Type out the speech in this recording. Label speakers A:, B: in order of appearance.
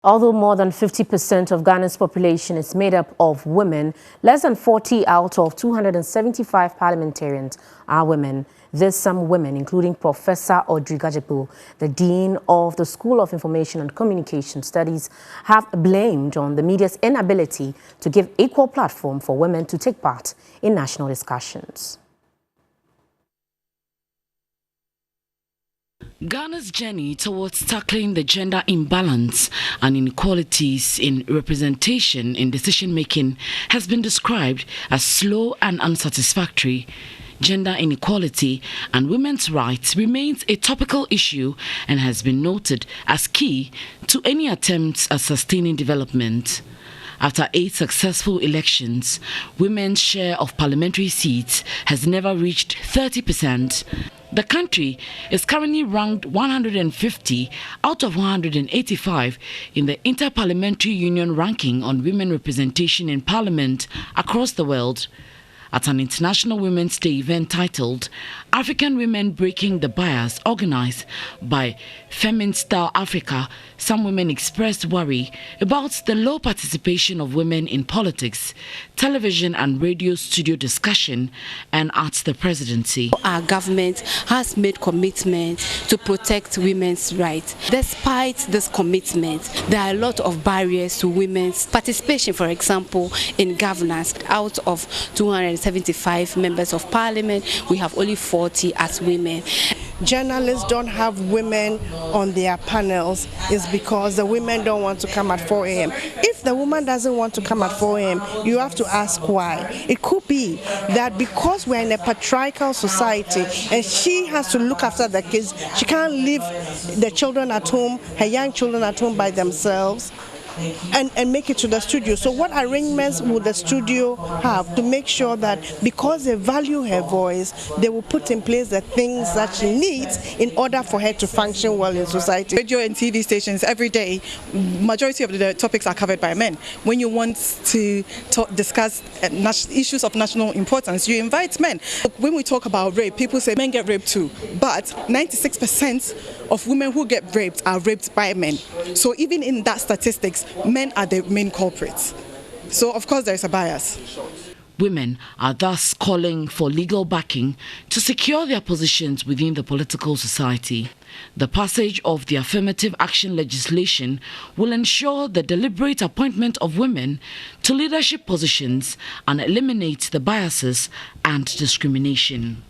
A: Although more than 50% of Ghana's population is made up of women, less than 40 out of 275 parliamentarians are women. There's some women, including Professor Audrey Gajepo, the Dean of the School of Information and Communication Studies, have blamed on the media's inability to give equal platform for women to take part in national discussions.
B: Ghana's journey towards tackling the gender imbalance and inequalities in representation in decision-making has been described as slow and unsatisfactory. Gender inequality and women's rights remains a topical issue and has been noted as key to any attempts at sustaining development. After 8 successful elections, women's share of parliamentary seats has never reached 30%. The country is currently ranked 150 out of 185 in the Inter-Parliamentary Union ranking on women representation in parliament across the world. At an International Women's Day event titled African Women Breaking the Bias, organized by Feminstyle Africa, some women expressed worry about the low participation of women in politics, television and radio studio discussion, and at the presidency.
C: Our government has made commitment to protect women's rights. Despite this commitment, there are a lot of barriers to women's participation. For example, in governance, out of 275 members of parliament, we have only 40 as women.
D: Journalists don't have women on their panels is because the women don't want to come at 4 a.m. If the woman doesn't want to come at 4 a.m., you have to ask why. It could be that because we're in a patriarchal society and she has to look after the kids, she can't leave the children at home, her young children at home by themselves, and make it to the studio. So what arrangements will the studio have to make sure that because they value her voice, they will put in place the things that she needs in order for her to function well in society?
E: Radio and TV stations every day, majority of the topics are covered by men. When you want to discuss issues of national importance, you invite men. When we talk about rape, people say men get raped too, but 96% of women who get raped are raped by men. So even in that statistics, men are the main culprits. So of course there is a bias.
B: Women are thus calling for legal backing to secure their positions within the political society. The passage of the affirmative action legislation will ensure the deliberate appointment of women to leadership positions and eliminate the biases and discrimination.